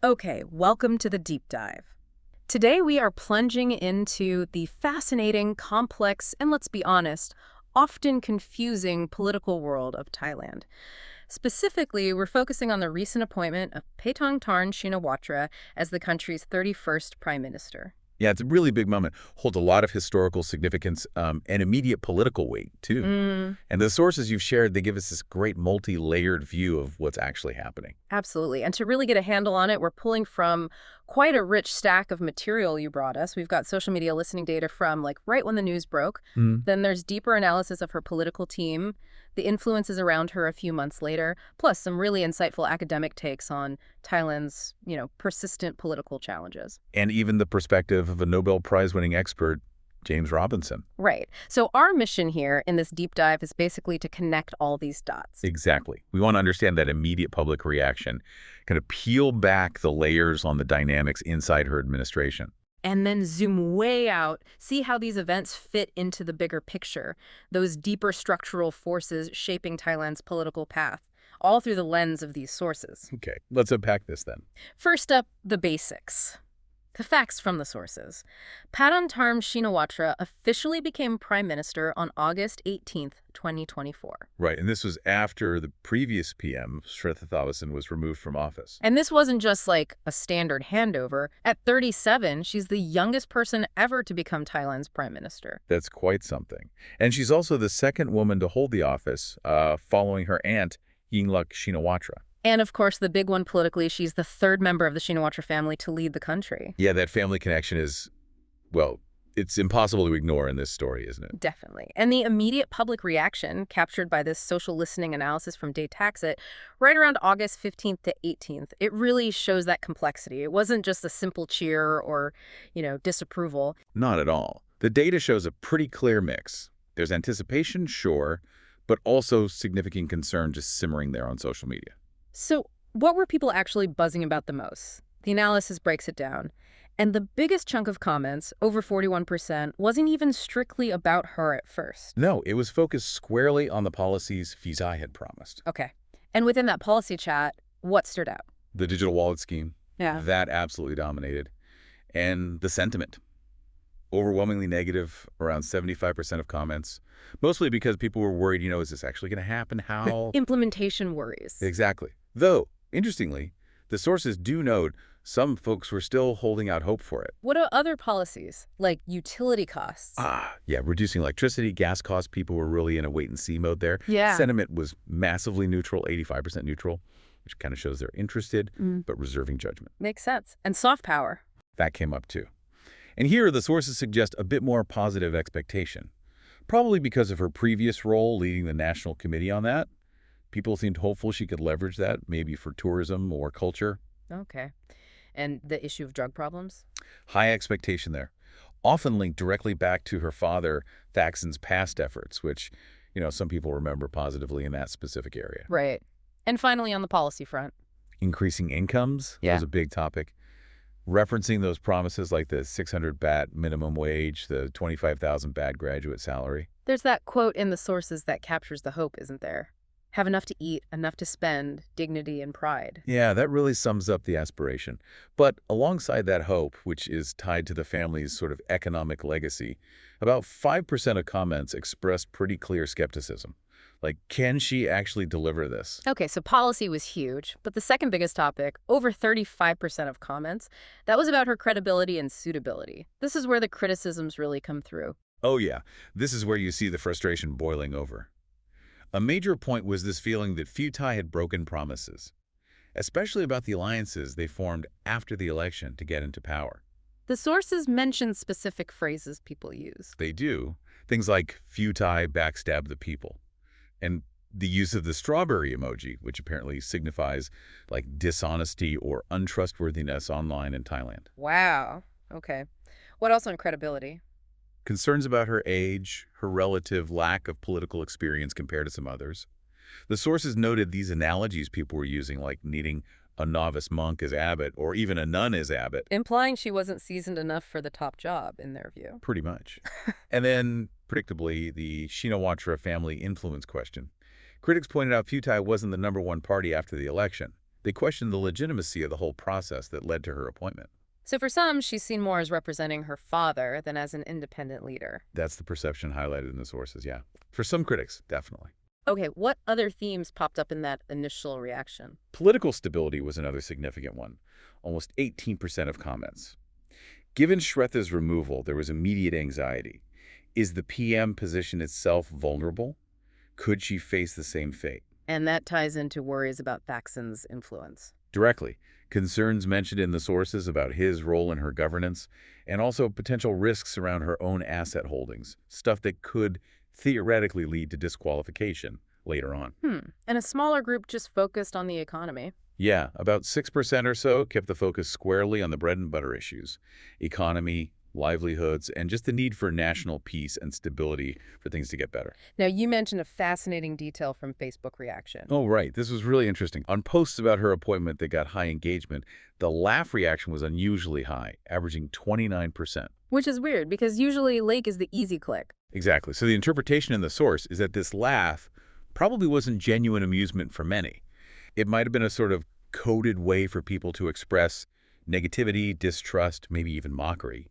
Okay, welcome to the deep dive. Today we are plunging into the fascinating, complex, and let's be honest, often confusing political world of Thailand. Specifically, we're focusing on the recent appointment of Paetongtarn Shinawatra as the country's 31st prime minister. Yeah, it's a really big moment. Holds a lot of historical significance and immediate political weight, too. And the sources you've shared, they give us this great multi-layered view of what's actually happening. Absolutely. And to really get a handle on it, we're pulling from quite a rich stack of material you brought us. We've got social media listening data from like right when the news broke. Then there's deeper analysis of her political team, the influences around her a few months later, plus some really insightful academic takes on Thailand's, persistent political challenges. And even the perspective of a Nobel Prize-winning expert, James Robinson. Right. So our mission here in this deep dive is basically to connect all these dots. Exactly. We want to understand that immediate public reaction, kind of peel back the layers on the dynamics inside her administration. And then zoom way out, see how these events fit into the bigger picture, those deeper structural forces shaping Thailand's political path, all through the lens of these sources. Okay, let's unpack this then. First up, the basics. The facts from the sources. Paetongtarn Shinawatra officially became prime minister on August 18th, 2024. Right, and this was after the previous PM, Shretha Thavisin, was removed from office. And this wasn't just like a standard handover. At 37, she's the youngest person ever to become Thailand's prime minister. That's quite something. And she's also the second woman to hold the office, following her aunt, Yingluck Shinawatra. And of course, the big one politically, she's the third member of the Shinawatra family to lead the country. Yeah, that family connection is, well, it's impossible to ignore in this story, isn't it? Definitely. And the immediate public reaction captured by this social listening analysis from Daytaxit right around August 15th to 18th, it really shows that complexity. It wasn't just a simple cheer or, disapproval. Not at all. The data shows a pretty clear mix. There's anticipation, sure, but also significant concern just simmering there on social media. So what were people actually buzzing about the most? The analysis breaks it down. And the biggest chunk of comments, over 41%, wasn't even strictly about her at first. No, it was focused squarely on the policies Fizai had promised. Okay. And within that policy chat, what stood out? The digital wallet scheme. Yeah. That absolutely dominated. And the sentiment. Overwhelmingly negative, around 75% of comments. Mostly because people were worried, is this actually going to happen? How? Implementation worries. Exactly. Though, interestingly, the sources do note some folks were still holding out hope for it. What are other policies, like utility costs? Yeah, reducing electricity, gas costs, people were really in a wait-and-see mode there. Yeah. Sentiment was massively neutral, 85% neutral, which kind of shows they're interested, but reserving judgment. Makes sense. And soft power. That came up too. And here, the sources suggest a bit more positive expectation. Probably because of her previous role leading the National Committee on that. People seemed hopeful she could leverage that, maybe for tourism or culture. Okay. And the issue of drug problems? High expectation there. Often linked directly back to her father, Thaksin's past efforts, which, some people remember positively in that specific area. Right. And finally, on the policy front. Increasing incomes was a big topic. Referencing those promises like the 600 baht minimum wage, the 25,000 baht graduate salary. There's that quote in the sources that captures the hope, isn't there? Have enough to eat, enough to spend, dignity and pride. Yeah, that really sums up the aspiration. But alongside that hope, which is tied to the family's sort of economic legacy, about 5% of comments expressed pretty clear skepticism. Like, can she actually deliver this? Okay, so policy was huge, but the second biggest topic, over 35% of comments, that was about her credibility and suitability. This is where the criticisms really come through. Oh yeah, this is where you see the frustration boiling over. A major point was this feeling that few Thai had broken promises, especially about the alliances they formed after the election to get into power. The sources mention specific phrases people use. They do. Things like few Thai backstab the people. And the use of the strawberry emoji, which apparently signifies like dishonesty or untrustworthiness online in Thailand. Wow. Okay. What else on credibility? Concerns about her age, her relative lack of political experience compared to some others. The sources noted these analogies people were using, like needing a novice monk as abbot or even a nun as abbot. Implying she wasn't seasoned enough for the top job, in their view. Pretty much. And then, predictably, the Shinawatra family influence question. Critics pointed out Futai wasn't the #1 party after the election. They question the legitimacy of the whole process that led to her appointment. So for some, she's seen more as representing her father than as an independent leader. That's the perception highlighted in the sources, yeah. For some critics, definitely. Okay, what other themes popped up in that initial reaction? Political stability was another significant one, almost 18% of comments. Given Shweta's removal, there was immediate anxiety. Is the PM position itself vulnerable? Could she face the same fate? And that ties into worries about Thaksin's influence. Directly, concerns mentioned in the sources about his role in her governance, and also potential risks around her own asset holdings, stuff that could theoretically lead to disqualification later on. And a smaller group just focused on the economy. Yeah, about 6% or so kept the focus squarely on the bread and butter issues, economy, livelihoods, and just the need for national peace and stability for things to get better. Now, you mentioned a fascinating detail from Facebook reaction. Oh, right. This was really interesting. On posts about her appointment that got high engagement, the laugh reaction was unusually high, averaging 29%. Which is weird, because usually Lake is the easy click. Exactly. So the interpretation in the source is that this laugh probably wasn't genuine amusement for many. It might have been a sort of coded way for people to express negativity, distrust, maybe even mockery,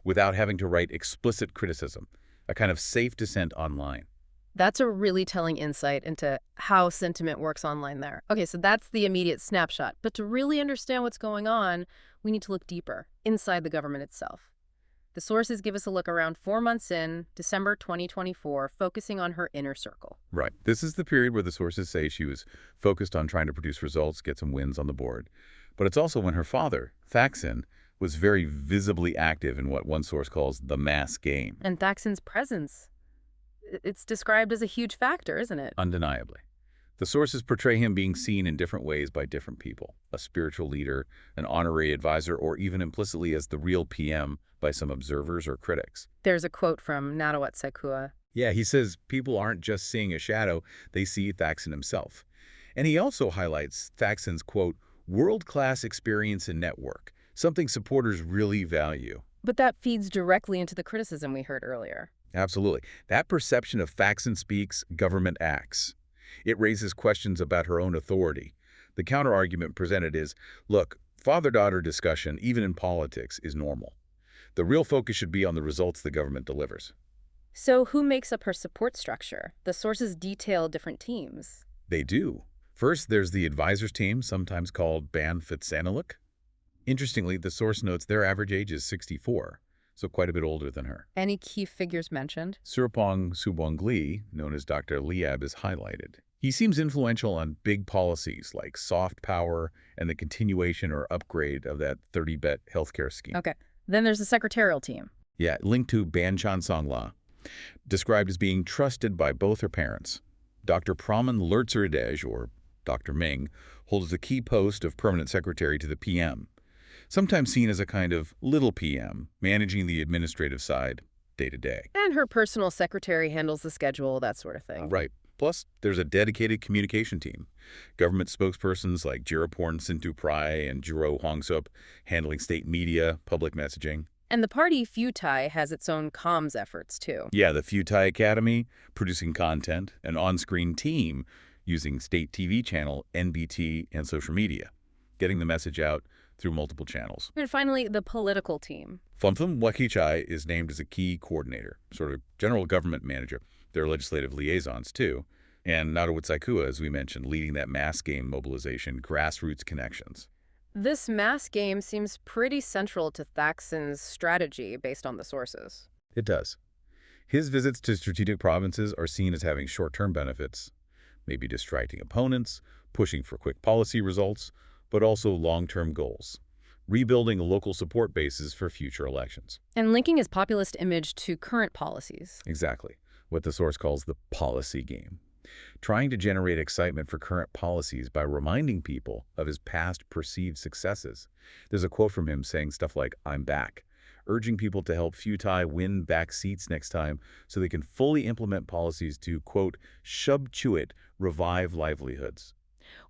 without having to write explicit criticism, a kind of safe dissent online. That's a really telling insight into how sentiment works online there. Okay, so that's the immediate snapshot. But to really understand what's going on, we need to look deeper, inside the government itself. The sources give us a look around 4 months in, December 2024, focusing on her inner circle. Right. This is the period where the sources say she was focused on trying to produce results, get some wins on the board. But it's also when her father, Thaksin, was very visibly active in what one source calls the mass game. And Thaksin's presence, it's described as a huge factor, isn't it? Undeniably. The sources portray him being seen in different ways by different people, a spiritual leader, an honorary advisor, or even implicitly as the real PM by some observers or critics. There's a quote from Shinawatra. Yeah, he says people aren't just seeing a shadow, they see Thaksin himself. And he also highlights Thaksin's, quote, world-class experience and network, something supporters really value. But that feeds directly into the criticism we heard earlier. Absolutely. That perception of Thaksin speaks, government acts. It raises questions about her own authority. The counterargument presented is, look, father-daughter discussion, even in politics, is normal. The real focus should be on the results the government delivers. So who makes up her support structure? The sources detail different teams. They do. First, there's the advisors team, sometimes called Ban Fitsanaluk. Interestingly, the source notes their average age is 64, so quite a bit older than her. Any key figures mentioned? Surapong Subongli, known as Dr. Liab, is highlighted. He seems influential on big policies like soft power and the continuation or upgrade of that 30-bet healthcare scheme. Okay. Then there's the secretarial team. Yeah, linked to Banchan Songla, described as being trusted by both her parents. Dr. Praman Lertzeridej, or Dr. Ming, holds the key post of permanent secretary to the PM, sometimes seen as a kind of little PM, managing the administrative side day to day. And her personal secretary handles the schedule, that sort of thing. Right. Plus, there's a dedicated communication team. Government spokespersons like Jiraporn Sintuprai and Jiro Hongsup handling state media, public messaging. And the party Futai has its own comms efforts, too. Yeah, the Futai Academy, producing content, an on-screen team using state TV channel, NBT, and social media, getting the message out through multiple channels. And finally, the political team. Phumtham Wakichai is named as a key coordinator, sort of general government manager. There are legislative liaisons, too. And Nadawitsaikua, as we mentioned, leading that mass game mobilization, grassroots connections. This mass game seems pretty central to Thaksin's strategy based on the sources. It does. His visits to strategic provinces are seen as having short-term benefits, maybe distracting opponents, pushing for quick policy results, but also long-term goals, rebuilding local support bases for future elections. And linking his populist image to current policies. Exactly, what the source calls the policy game. Trying to generate excitement for current policies by reminding people of his past perceived successes. There's a quote from him saying stuff like, "I'm back," urging people to help Futai win back seats next time so they can fully implement policies to, quote, "shub-chuit, revive livelihoods."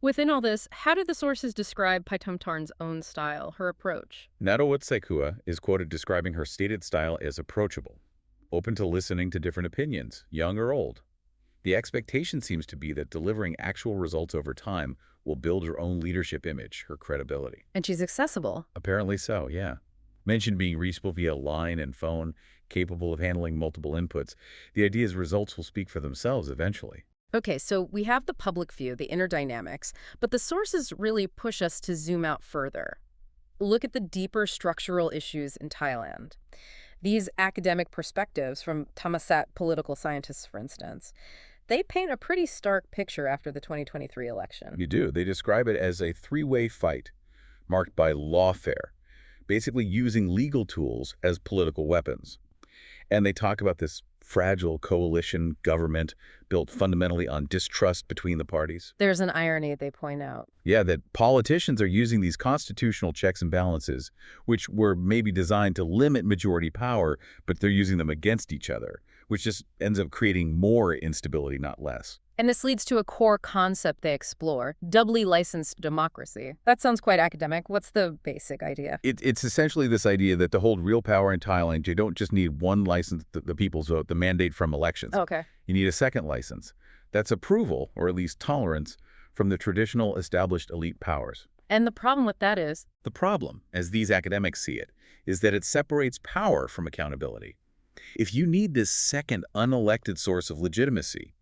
Within all this, how do the sources describe Paitumtarn's own style, her approach? Nadawitsaikua is quoted describing her stated style as approachable, open to listening to different opinions, young or old. The expectation seems to be that delivering actual results over time will build her own leadership image, her credibility. And she's accessible. Apparently so, yeah. Mentioned being reachable via line and phone, capable of handling multiple inputs. The idea is results will speak for themselves eventually. Okay, so we have the public view, the inner dynamics, but the sources really push us to zoom out further. Look at the deeper structural issues in Thailand. These academic perspectives from Thammasat political scientists, for instance, they paint a pretty stark picture after the 2023 election. You do. They describe it as a three-way fight marked by lawfare, basically using legal tools as political weapons. And they talk about this fragile coalition government built fundamentally on distrust between the parties. There's an irony they point out. Yeah, that politicians are using these constitutional checks and balances, which were maybe designed to limit majority power, but they're using them against each other, which just ends up creating more instability, not less. And this leads to a core concept they explore, doubly licensed democracy. That sounds quite academic. What's the basic idea? It's essentially this idea that to hold real power in Thailand, you don't just need one license, the people's vote, the mandate from elections. Okay. You need a second license. That's approval, or at least tolerance, from the traditional established elite powers. And the problem with that is? The problem, as these academics see it, is that it separates power from accountability. If you need this second unelected source of legitimacy,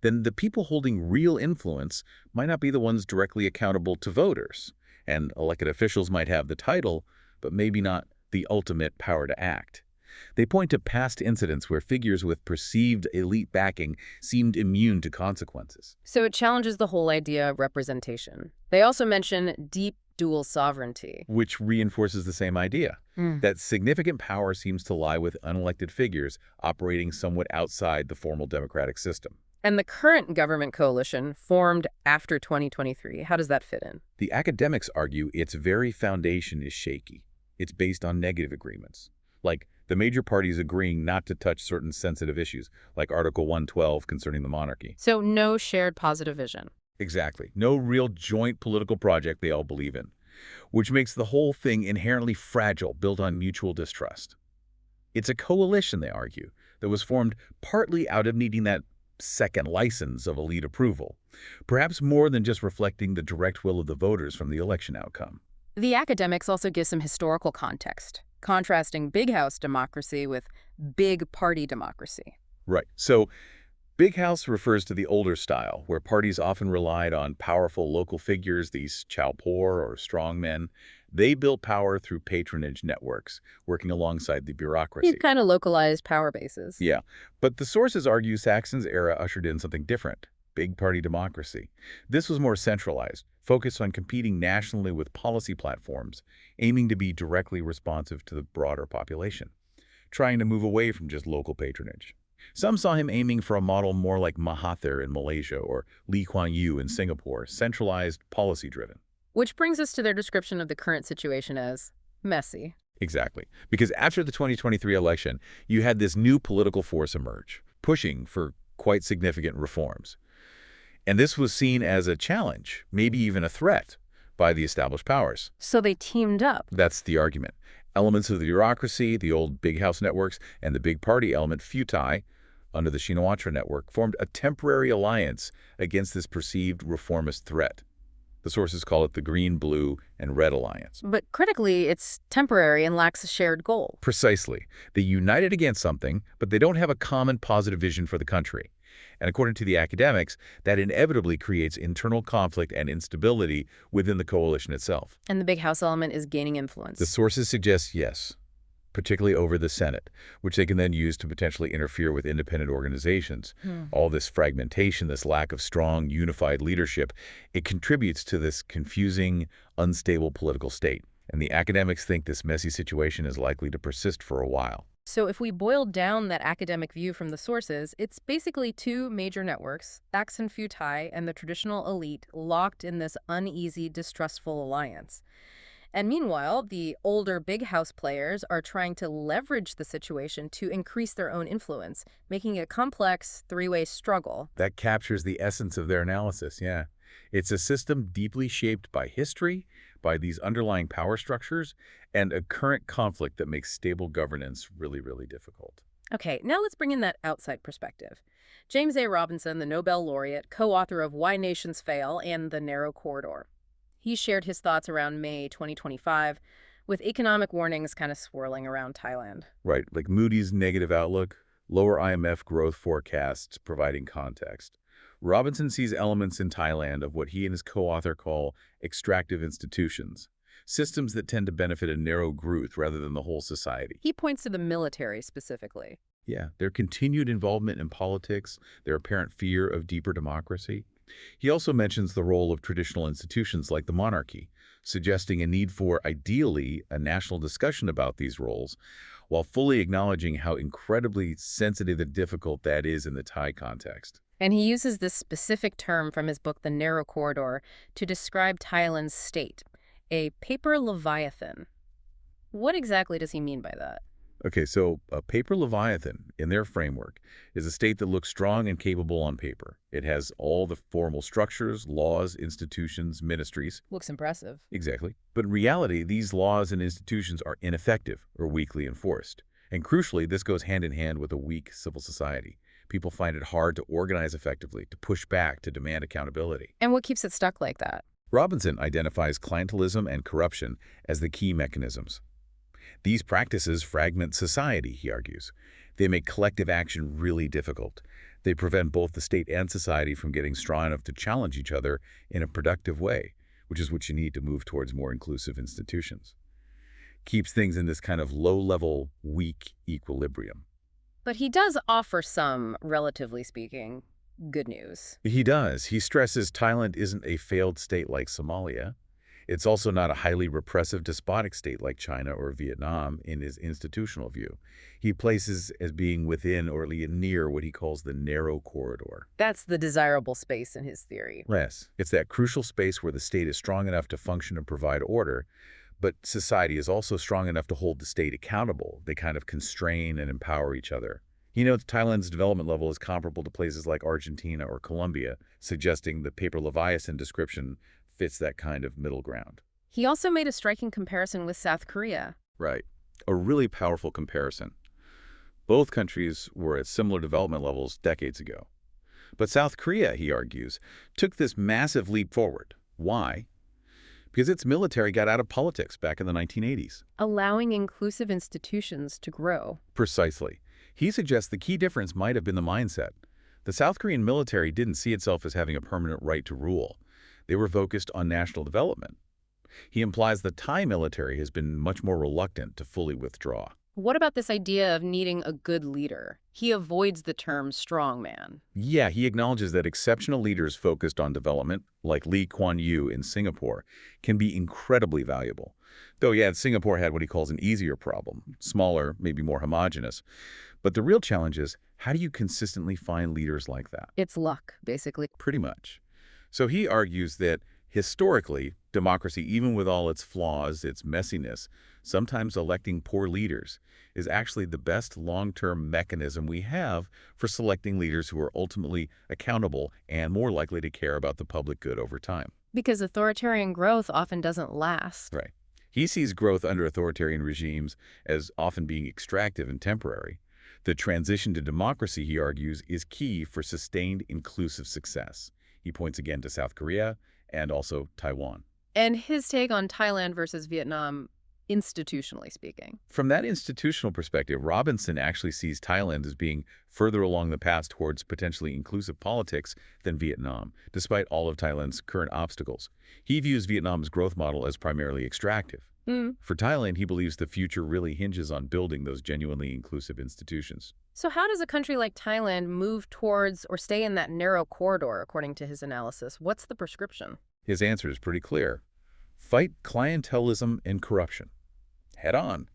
then the people holding real influence might not be the ones directly accountable to voters. And elected officials might have the title, but maybe not the ultimate power to act. They point to past incidents where figures with perceived elite backing seemed immune to consequences. So it challenges the whole idea of representation. They also mention deep dual sovereignty. Which reinforces the same idea, that significant power seems to lie with unelected figures operating somewhat outside the formal democratic system. And the current government coalition formed after 2023, how does that fit in? The academics argue its very foundation is shaky. It's based on negative agreements, like the major parties agreeing not to touch certain sensitive issues, like Article 112 concerning the monarchy. So no shared positive vision. Exactly. No real joint political project they all believe in, which makes the whole thing inherently fragile, built on mutual distrust. It's a coalition, they argue, that was formed partly out of needing that second license of elite approval, perhaps more than just reflecting the direct will of the voters from the election outcome. The academics also give some historical context, contrasting big house democracy with big party democracy. Right. So big house refers to the older style, where parties often relied on powerful local figures, these chaupor or strongmen. They built power through patronage networks, working alongside the bureaucracy. Kind of localized power bases. Yeah, but the sources argue Saxon's era ushered in something different, big party democracy. This was more centralized, focused on competing nationally with policy platforms, aiming to be directly responsive to the broader population, trying to move away from just local patronage. Some saw him aiming for a model more like Mahathir in Malaysia or Lee Kuan Yew in Singapore, centralized, policy-driven. Which brings us to their description of the current situation as messy. Exactly. Because after the 2023 election, you had this new political force emerge, pushing for quite significant reforms. And this was seen as a challenge, maybe even a threat, by the established powers. So they teamed up. That's the argument. Elements of the bureaucracy, the old big house networks, and the big party element, Futai, under the Shinawatra network, formed a temporary alliance against this perceived reformist threat. The sources call it the Green, Blue, and Red Alliance. But critically, it's temporary and lacks a shared goal. Precisely. They united against something, but they don't have a common positive vision for the country. And according to the academics, that inevitably creates internal conflict and instability within the coalition itself. And the big house element is gaining influence. The sources suggest yes, particularly over the Senate, which they can then use to potentially interfere with independent organizations. All this fragmentation, this lack of strong, unified leadership, it contributes to this confusing, unstable political state. And the academics think this messy situation is likely to persist for a while. So if we boil down that academic view from the sources, it's basically two major networks, Thaksin Futai and the traditional elite, locked in this uneasy, distrustful alliance. And meanwhile, the older big house players are trying to leverage the situation to increase their own influence, making it a complex, three-way struggle. That captures the essence of their analysis, yeah. It's a system deeply shaped by history, by these underlying power structures, and a current conflict that makes stable governance really, really difficult. Okay, now let's bring in that outside perspective. James A. Robinson, the Nobel laureate, co-author of Why Nations Fail and The Narrow Corridor. He shared his thoughts around May 2025, with economic warnings kind of swirling around Thailand. Right, like Moody's negative outlook, lower IMF growth forecasts providing context. Robinson sees elements in Thailand of what he and his co-author call extractive institutions, systems that tend to benefit a narrow group rather than the whole society. He points to the military specifically. Yeah, their continued involvement in politics, their apparent fear of deeper democracy. He also mentions the role of traditional institutions like the monarchy, suggesting a need for, ideally, a national discussion about these roles, while fully acknowledging how incredibly sensitive and difficult that is in the Thai context. And he uses this specific term from his book, The Narrow Corridor, to describe Thailand's state, a paper leviathan. What exactly does he mean by that? Okay, so a paper leviathan, in their framework, is a state that looks strong and capable on paper. It has all the formal structures, laws, institutions, ministries. Looks impressive. Exactly. But in reality, these laws and institutions are ineffective or weakly enforced. And crucially, this goes hand in hand with a weak civil society. People find it hard to organize effectively, to push back, to demand accountability. And what keeps it stuck like that? Robinson identifies clientelism and corruption as the key mechanisms. These practices fragment society, he argues. They make collective action really difficult. They prevent both the state and society from getting strong enough to challenge each other in a productive way, which is what you need to move towards more inclusive institutions. Keeps things in this kind of low-level, weak equilibrium. But he does offer some, relatively speaking, good news. He does. He stresses Thailand isn't a failed state like Somalia. It's also not a highly repressive despotic state like China or Vietnam in his institutional view. He places as being within or at least near what he calls the narrow corridor. That's the desirable space in his theory. Yes, it's that crucial space where the state is strong enough to function and provide order, but society is also strong enough to hold the state accountable. They kind of constrain and empower each other. He notes Thailand's development level is comparable to places like Argentina or Colombia, suggesting the paper leviathan description fits that kind of middle ground. He also made a striking comparison with South Korea. Right. A really powerful comparison. Both countries were at similar development levels decades ago. But South Korea, he argues, took this massive leap forward. Why? Because its military got out of politics back in the 1980s. Allowing inclusive institutions to grow. Precisely. He suggests the key difference might have been the mindset. The South Korean military didn't see itself as having a permanent right to rule. They were focused on national development. He implies the Thai military has been much more reluctant to fully withdraw. What about this idea of needing a good leader? He avoids the term strongman. Yeah, he acknowledges that exceptional leaders focused on development, like Lee Kuan Yew in Singapore, can be incredibly valuable. Though, yeah, Singapore had what he calls an easier problem, smaller, maybe more homogenous. But the real challenge is, how do you consistently find leaders like that? It's luck, basically. Pretty much. So he argues that historically, democracy, even with all its flaws, its messiness, sometimes electing poor leaders, is actually the best long-term mechanism we have for selecting leaders who are ultimately accountable and more likely to care about the public good over time. Because authoritarian growth often doesn't last. Right. He sees growth under authoritarian regimes as often being extractive and temporary. The transition to democracy, he argues, is key for sustained inclusive success. He points again to South Korea and also Taiwan. And his take on Thailand versus Vietnam, institutionally speaking. From that institutional perspective, Robinson actually sees Thailand as being further along the path towards potentially inclusive politics than Vietnam, despite all of Thailand's current obstacles. He views Vietnam's growth model as primarily extractive. For Thailand, he believes the future really hinges on building those genuinely inclusive institutions. So how does a country like Thailand move towards or stay in that narrow corridor, according to his analysis? What's the prescription? His answer is pretty clear. Fight clientelism and corruption. Head on.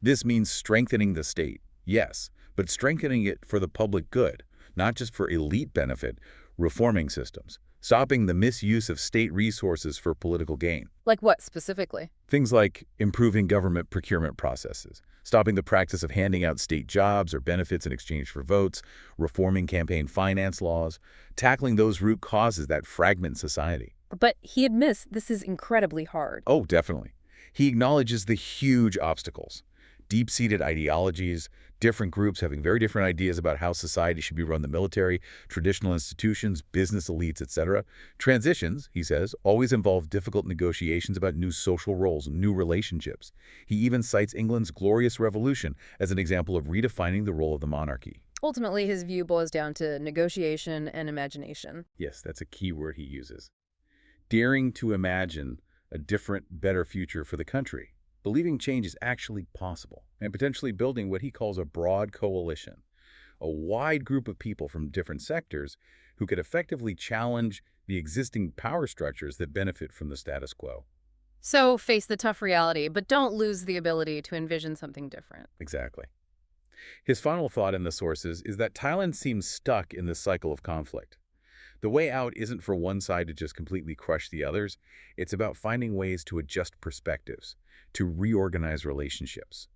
This means strengthening the state, yes, but strengthening it for the public good, not just for elite benefit, reforming systems, stopping the misuse of state resources for political gain. Like what specifically? Things like improving government procurement processes, stopping the practice of handing out state jobs or benefits in exchange for votes, reforming campaign finance laws, tackling those root causes that fragment society. But he admits this is incredibly hard. Oh, definitely. He acknowledges the huge obstacles. deep-seated ideologies, different groups having very different ideas about how society should be run, the military, traditional institutions, business elites, etc. Transitions, he says, always involve difficult negotiations about new social roles and new relationships. He even cites England's Glorious Revolution as an example of redefining the role of the monarchy. Ultimately, his view boils down to negotiation and imagination. Yes, that's a key word he uses. Daring to imagine a different, better future for the country. Believing change is actually possible, and potentially building what he calls a broad coalition, a wide group of people from different sectors who could effectively challenge the existing power structures that benefit from the status quo. So face the tough reality, but don't lose the ability to envision something different. Exactly. His final thought in the sources is that Thailand seems stuck in this cycle of conflict. The way out isn't for one side to just completely crush the others. It's about finding ways to adjust perspectives, to reorganize relationships.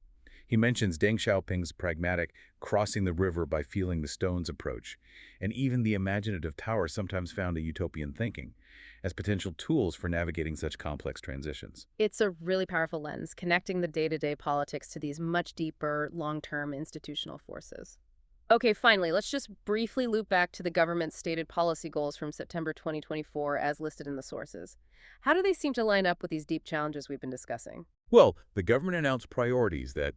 He mentions Deng Xiaoping's pragmatic crossing the river by feeling the stones approach, and even the imaginative tower sometimes found a utopian thinking, as potential tools for navigating such complex transitions. It's a really powerful lens, connecting the day-to-day politics to these much deeper, long-term institutional forces. Okay, finally, let's just briefly loop back to the government's stated policy goals from September 2024 as listed in the sources. How do they seem to line up with these deep challenges we've been discussing? Well, the government announced priorities that,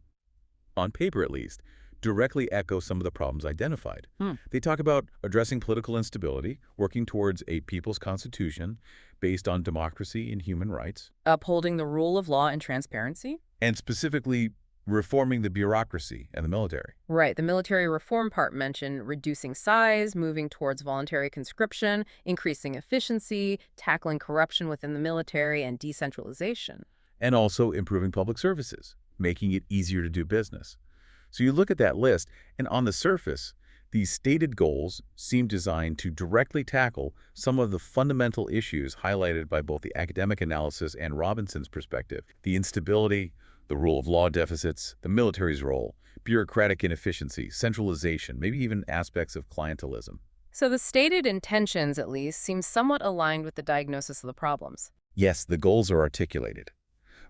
on paper at least, directly echo some of the problems identified. They talk about addressing political instability, working towards a people's constitution based on democracy and human rights, Upholding the rule of law and transparency? and specifically reforming the bureaucracy and the military. Right, the military reform part mentioned reducing size, moving towards voluntary conscription, increasing efficiency, tackling corruption within the military, and decentralization. And also improving public services, making it easier to do business. So you look at that list, and on the surface, these stated goals seem designed to directly tackle some of the fundamental issues highlighted by both the academic analysis and Robinson's perspective: the instability, the rule of law deficits, the military's role, bureaucratic inefficiency, centralization, maybe even aspects of clientelism. So the stated intentions, at least, seem somewhat aligned with the diagnosis of the problems. Yes, the goals are articulated.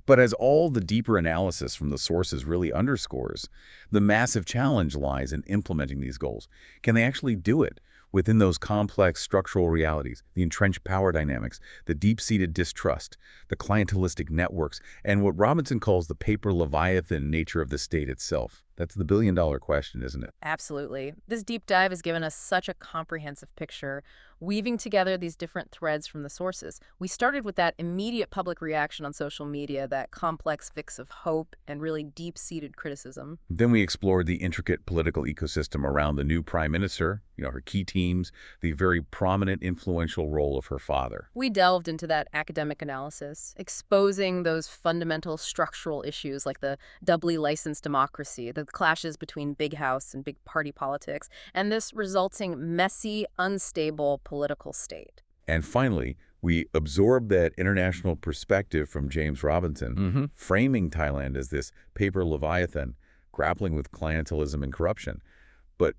But as all the deeper analysis from the sources really underscores, the massive challenge lies in implementing these goals. Can they actually do it within those complex structural realities, the entrenched power dynamics, the deep-seated distrust, the clientelistic networks, and what Robinson calls the paper leviathan nature of the state itself? That's the billion-dollar question, isn't it? Absolutely. This deep dive has given us such a comprehensive picture, weaving together these different threads from the sources. We started with that immediate public reaction on social media, that complex mix of hope and really deep-seated criticism. Then we explored the intricate political ecosystem around the new prime minister, her key teams, the very prominent, influential role of her father. We delved into that academic analysis, exposing those fundamental structural issues like the doubly licensed democracy, the clashes between big house and big party politics, and this resulting messy, unstable political state. And finally, we absorbed that international perspective from James Robinson, framing Thailand as this paper leviathan, grappling with clientelism and corruption. But,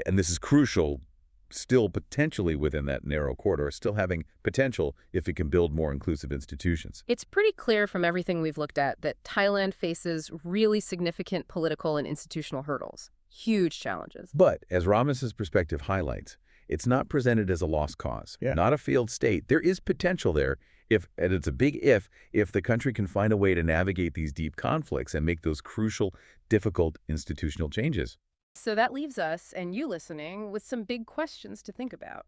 and this is crucial, still potentially within that narrow corridor, still having potential if it can build more inclusive institutions. It's pretty clear from everything we've looked at that Thailand faces really significant political and institutional hurdles, huge challenges. But, as Robinson's perspective highlights, it's not presented as a lost cause, not a failed state. There is potential there, and it's a big if the country can find a way to navigate these deep conflicts and make those crucial, difficult institutional changes. So that leaves us, and you listening, with some big questions to think about.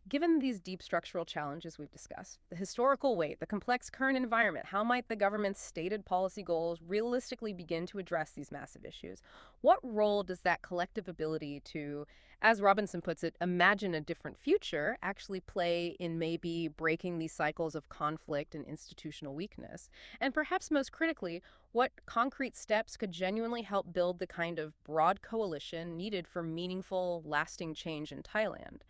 Given these deep structural challenges we've discussed, the historical weight, the complex current environment, how might the government's stated policy goals realistically begin to address these massive issues? What role does that collective ability to, as Robinson puts it, imagine a different future actually play in maybe breaking these cycles of conflict and institutional weakness? And perhaps most critically, what concrete steps could genuinely help build the kind of broad coalition needed for meaningful, lasting change in Thailand?